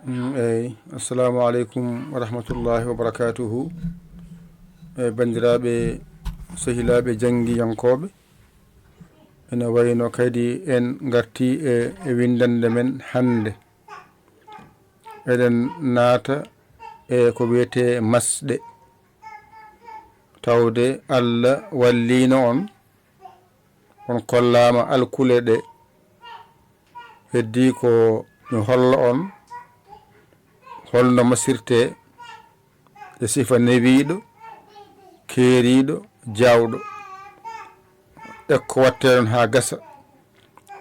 assalamu aleykum wa rahmatullahi wa barakatuhu. Bandiraɓe sehilaɓe janggiyankoɓe, ene wayno kadi en garti e windande men hande. Eɗen naata e ko wiyete masɗe, tawde Allah wallino on kollama alkule ɗe, heddi ko mi holla on holno masirte e sifa newiɗo, keeriɗo, jawɗo. Ekko watte on ha gasa,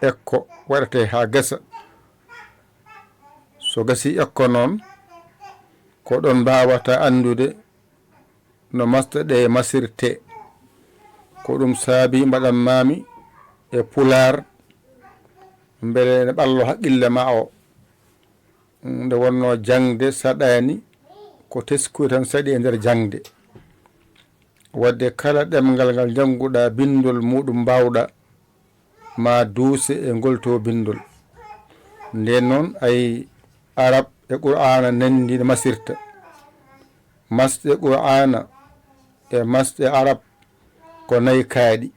ekko waɗate ha gasa. So gasi ekko noon ko ɗon mbawata andude no masɗeɗe masirte. Ko ɗum saabi mbaɗannami e pular beele ne ɓallo haqqille ma o. Nde wonno jangde saɗani ko teskude tan saɗi e nder jangde. Wadde kala ɗemgal ngal janguɗa bindol muɗum mbawɗa ma duuse e ngol to bindol. Nden noon ay arab e qur'ana nandi no masirta. Masɗe qur'ana e masɗe arab ko nayi kaaɗi.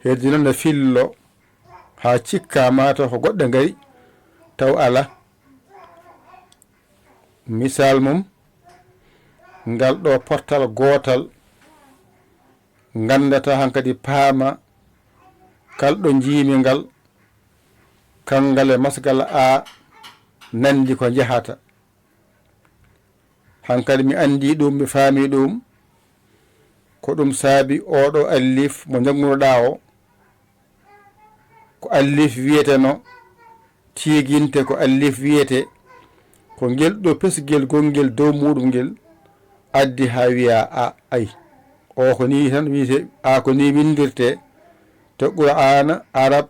Heddi noon ne fillo ha cikka mata ko goɗɗe ngari taw ala. Misal mum ngal ɗo portal gotal gandata hankadi paama kalɗo jiimi ngal kangal e masgal a nandi ko jahata. Hankadi mi andi ɗum, mi faami ɗum, ko ɗum saabi oɗo allif mo jangunoɗa o ko allif wiyeteno tiginte, ko allif wiyete ko ngel ɗo pesgel gongel dow muɗum ngel addi ha wiya a. Ay o ko ni tan wiyete a, ko ni windirte to qur'ana arab,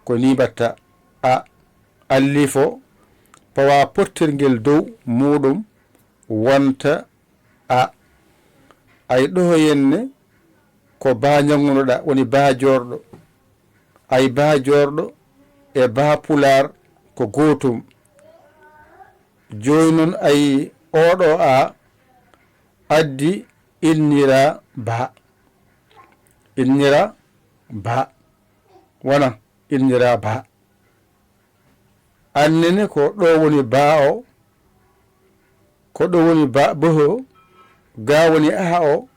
ko ni batta a. Allif o pawa pottirgel dow muɗum wonta a. Ay ɗo henne ko ba jangunoɗa woni ba jorɗo. Ay ba jorɗo e ba pular ko gotum. Joni noon ay oɗo a addi innira ba. Innira ba wona innira ba. Annene ko ɗo woni ba o, ko ɗo woni ba boho, ga woni a o,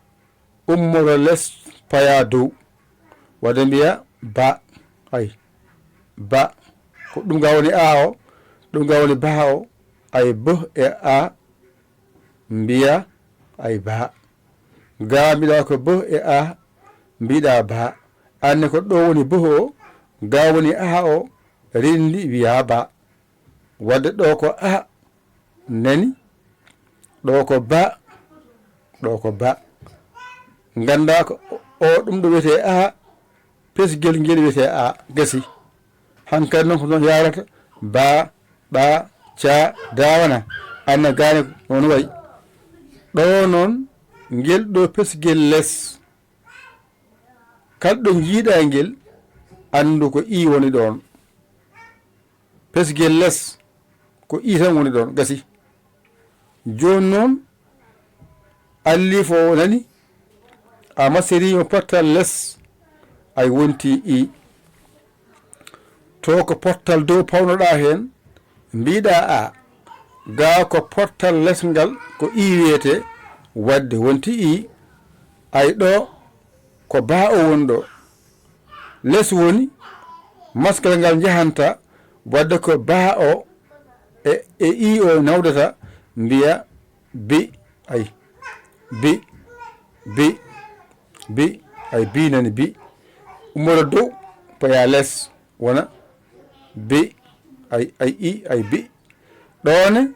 ummoro les paya dow. Wada mbiya ba. Ay ba ko ɗum ga woni a o, ɗum ga woni ba o. Ay boh e a mbiya ay ba. Ga mbiɗa ko boh e a mbiɗa ba. Anne ko ɗo woni boh o, ga woni a o, rindi wiya ba. Wadde ɗo ko a nani, ɗo ko ba, ɗo ko ba. Ganda ko o ɗum ɗo wiyete a, pesgel ngel wiyete a. Gasi hankadi noon ko noon yarata ba, ɓa, ca, dawana. Anna gane noon wayi ɗo noon ngel ɗo pesgel les kalɗo jiiɗa ngel andu ko i woni ɗon. Pesgel les ko i tan woni ɗon. Gasi joni noon allif o nani a masirimo portal les ay wonti i. To ko portal dow pawnoɗa hen mbiɗa a. Ga ko portal les ngal ko i wiyete, wadde wonti i. Ay ɗo ko ba o woni ɗo, les woni masgal ngal jahanta. Wadde ko ba o e i o nawdata mbiya bi. Ay bi bi bi. Ay bi nani bi umoro dow paya les wona bi. Ay i ay bi. ɗone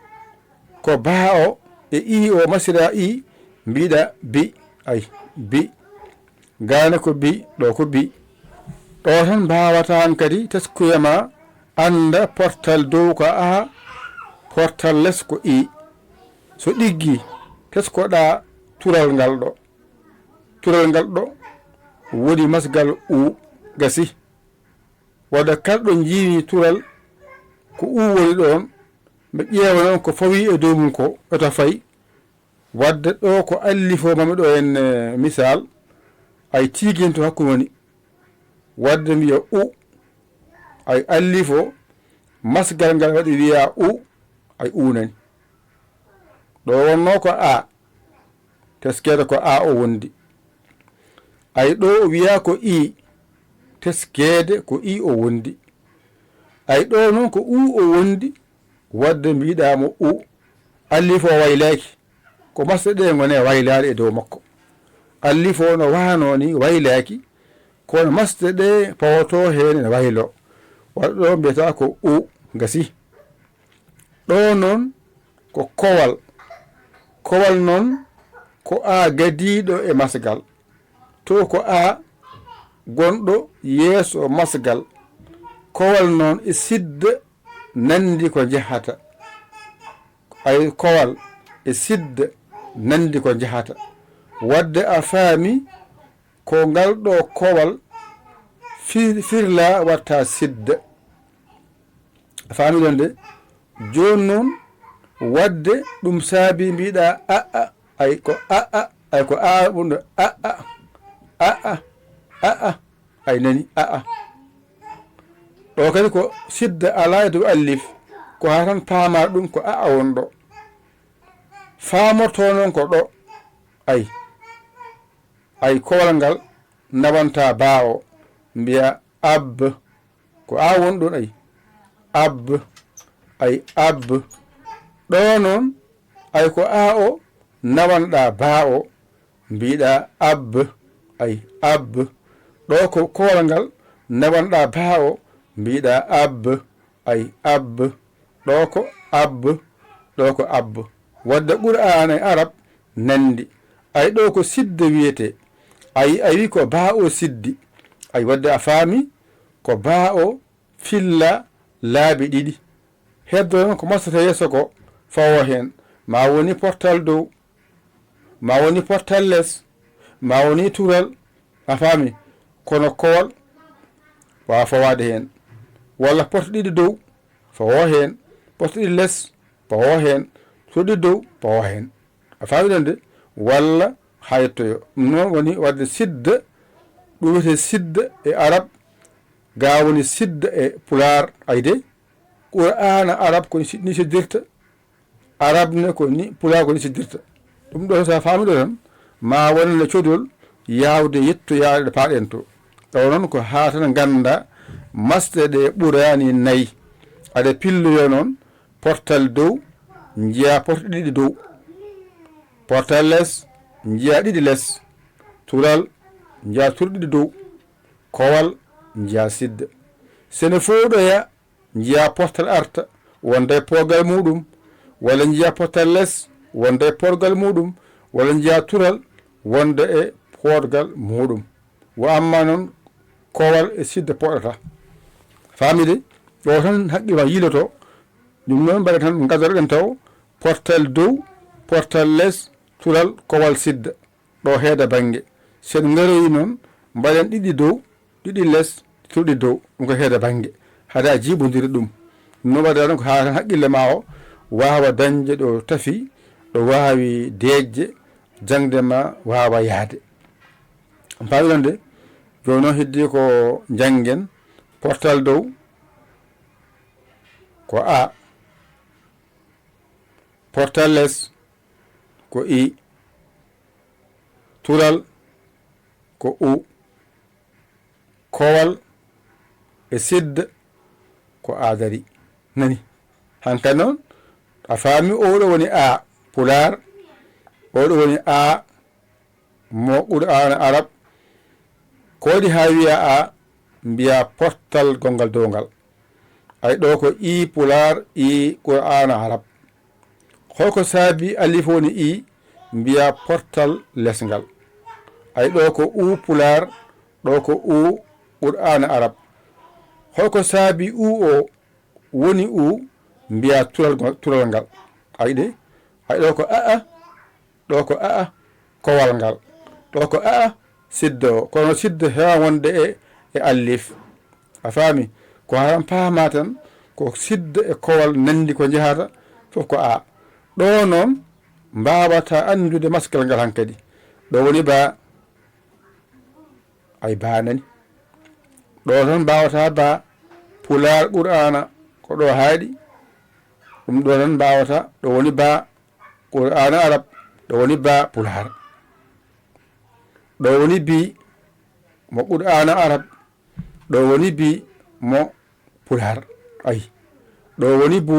ko ba o e i o masira i mbiɗa bi. Ay bi. Gane ko bi, ɗo ko bi. ɗo tan mbawata hankadi teskuyama anda portal dow ko a, portal les ko i. So ɗiggi teskoɗa tural ngal ɗo. Tural ngal ɗo woni masgal u. Gasi wadda kalɗo jiimi tural ko woni ɗon mi ƴeewa noon ko fawi e dow mum ko eto fayi wadde ɗo ko allifo mami ɗo en misal ay tiginto hakku woni wadde mbiya u ay allifo masgal ngal waɗi wiya u ay unani ɗo wonno ko a teskede ko a o wondi ay ɗo wiya ko i teskede ko i o wondi ay ɗo noon ko u o wondi wadde mbiɗamo u allifo waylaki ko masde ɗe gone waylade e dow makko allifo no wano ni waylaki kono masde ɗe pawoto hen ne waylo waɗa ɗo mbiyata ko u gasi ɗo noon ko kowal noon ko a gadiɗo e masgal to ko a gonɗo yeeso masgal kowal noon e sidda nandi ko jahata ay kowal e sidda nandi ko jahata wadde a faami ko ngal ɗo kowal firla watta sidda a faami ɗon de joni noon wadde ɗum saabi mbiɗa aa ay ko aa ay ko a ɓundo aa ay nani aa ɗo kadi ko sidda ala e dow allif ko ha tan paama ɗum ko aa wonɗo faamorto noon ko ɗo ay kowal ngal nawanta baa o mbiya ab ko a wonɗon ay ab ɗo noon ay ko a o nawanɗa baa o mbiɗa ab ay ab ɗo ko kowal ngal nawanɗa baa o mbiɗa ab ay ab ɗo ko ab wadde qur'an e arab nandi ay ɗo ko sidde wiyete ay wi ko baa o siddi ay wadde a faami ko baa o filla laabi ɗiɗi heddo noon ko masata yeeso ko fawo hen ma woni portal dow ma woni portal less ma woni tural a faami kono kowal wawa fawade hen walla porte ɗiɗi dow fawo hen porte ɗiɗi less fawo hen suɗi dow fawo hen a faami ɗon de walla ha yettoyo ɗum noon woni wadde sidda ɗum wiyete sidda e arab ga woni sidda e pular ayde qur'ana arab ko ni siddirta arab ne ko ni pular ko ni siddirta ɗum ɗo sa faami ɗo tan ma wonne codol yawde yettoyade paaɗen to ɗo noon ko ha tan ganda masde ɗe ɓurani nayyi aɗa pilloyo noon portal dow jiya porte ɗiɗi dow portal less jiya ɗiɗi less tural jiya tur ɗiɗi dow kowal jiya sidda sene foɗoya jiya portal arta wonde pogal muɗum walla jiya portal less wonde porgal muɗum walla jiya tural wonde e podgal muɗum wo amma noon kowal e sidda poɗata famide ɗo tan haqqima yiloto ɗum noon mbaɗa tan gadoɗen taw portal dow portal less tural kowal sidda ɗo heeda banggue sen garoyi noon mbaɗen ɗiɗi dow ɗiɗi less turɗi dow ɗum ko heeda banggue haada jibodiri ɗum no waɗa ɗon ko ha tan haqqille ma o wawa dañde ɗo tafi ɗo wawi deejde jangde ma wawa yaade paami ɗon de joni noon heddi ko janggen portal dow ko a portal less ko i tural ko u kowal e sidda ko a dari nani hankkadi noon a faami oɗo woni a pular oɗo woni a mo qur'an arab ko waɗi ha wiya a mbiya portal gongal dowgal ay ɗo ko i pular i qur'an arab holko saabi alif woni i mbiya portal lesngal ay ɗo ko u pular ɗo ko u qur'an arab holko saabi u o woni u mbiya tural ngal ayde ay ɗo ko aa ɗo ko aa kowal ngal ɗo ko aa sidda o kono sidda hewa wonde e allif a faami ko haran paama tan ko sidda e kowal nandi ko jahata fof ko a. ɗo noon mbawata andude maskal ngal hankkadi. ɗo woni ba ay banani ɗo tan mbawata ba pular qur'ana ko ɗo haaɗi ɗum ɗo tan mbawata. ɗo woni ba qur'ana arab, ɗo woni ba pular. ɗo woni bi mo qur'ana arab, ɗo woni bi mo pular. ay ɗo woni bu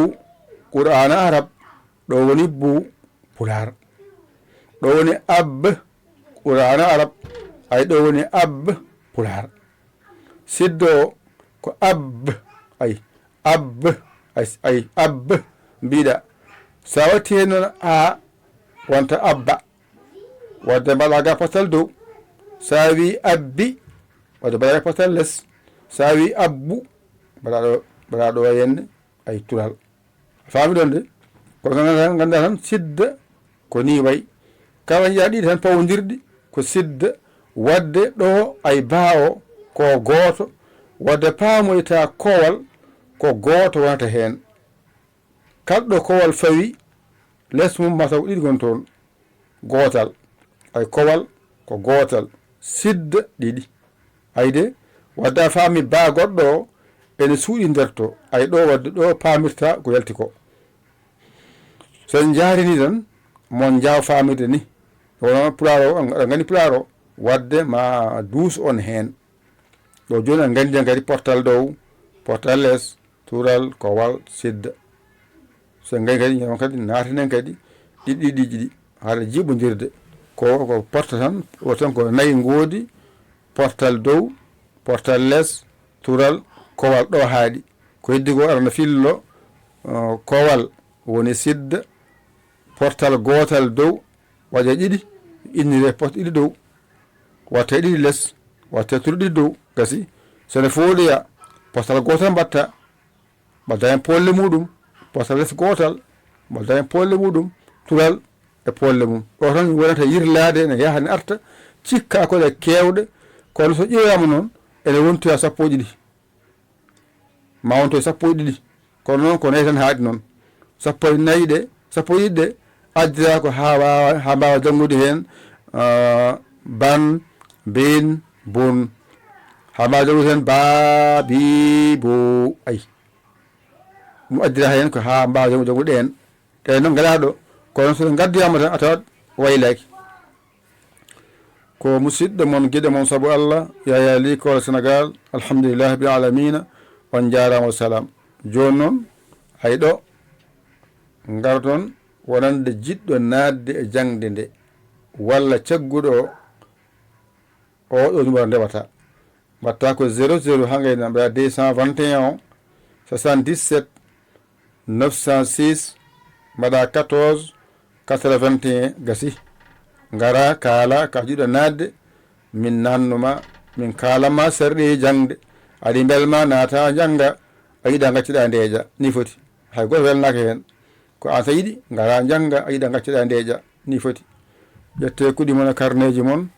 qur'ana arab, ɗo woni bu pular. ɗo woni ab qur'ana arab, ay ɗo woni ab pular. siddo ko ab, ay ab, ay ab mbiɗa. sa watti hen noon a wonta abba, wadde mbaɗaga patal dow. sa wi abbi wadde mbaɗaga patal less. sa wi abbu mbaɗa ɗo henne ay tural. faami ɗon de. kono ganda tan sidda ko ni way. kala jiya ɗiɗi tan pawodirɗi ko sidda. wadde ɗo ay baawo ko gooto. wadde paamoyta kowal ko gooto wonata hen. kalɗo kowal fawi less mum mataw ɗiɗi gon toon. gootal ay kowal ko gootal, sidda ɗiɗi. ayde wadde a faami baa goɗɗo o ene suuɗi nder to. ay ɗo wadde ɗo paamirta ko yalti ko. sen jaarini tan mon jaw faamirde ni wono pular o aɗa gandi pular o wadde ma duus on hen. ɗo joni aɗa gandi kadi portal dow, portal less, tural, kowal, sidda. sen gandi kadi ñon kadi natinen kadi ɗiɗi ɗi haɗa jiɓodirde ko porta tan o tan ko nayi ngoodi. portal dow, portal less, tural, kowal ɗo haaɗi. ko heddi ko arana fillo kowal woni sidda, portal gootal dow waɗe ɗiɗi innire porte ɗiɗi dow, watte ɗiɗi less, watte turu ɗiɗi dow. gasi sene fooɗoya portal gootal mbatta, mbadda hen polle muɗum. portal less gootal mbadda hen polle muɗum. tural e polle mum. ɗo tan wonata yirlade ne yaha ne arta cikka koɗe kewɗe. kono so ƴeewama noon ene wontoya sappo e ɗiɗi, ma wonto e sappo e ɗiɗi. kono noon ko nayi tan haaɗi noon. sappo e nayyi ɗe, sappo e ɗiɗi ɗe addira ko ha mbawa janngude hen ban, bin, bun. ha mbawa janngude hen ba, bi, bo. ay ɗum addira hen ko ha mbawa janngude ɗen. ɗen noon gaɗa ɗo. kono so gaddiyama tan a tawat waylaki. ko musidɗo mon gueɗe mon saabu Allah Yaya Ly Kole Sénégal. alhamdulillahi bil alamina. on jarama wa salam. joni noon hay ɗo garton wonande jiɗɗo nadde e jangde nde walla cagguɗo o ɗo numéro ndewata mbatta ko 00 ha gayna mbaɗa 221 77 906 mbaɗa 14 81 gasi. ngara kaala ka jiɗɗo nadde min nannuma min kalama sarɗi jangde. aɗi belma naata janga a yiɗa gacciɗa ndeeƴa ni foti. hay goto welnaka hen ko an sa yiɗi ngara janga a yiɗa gacciɗa ndeeƴa ni foti. ƴette kuɗi mon e carnet mon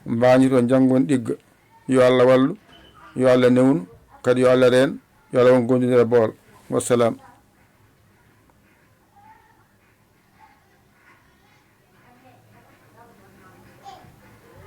mbañi janggon ɗigga. yo Allah wallu, yo Allah newnu, kadi yo Allah reen, yo Allah won gondidira bool. wassalam.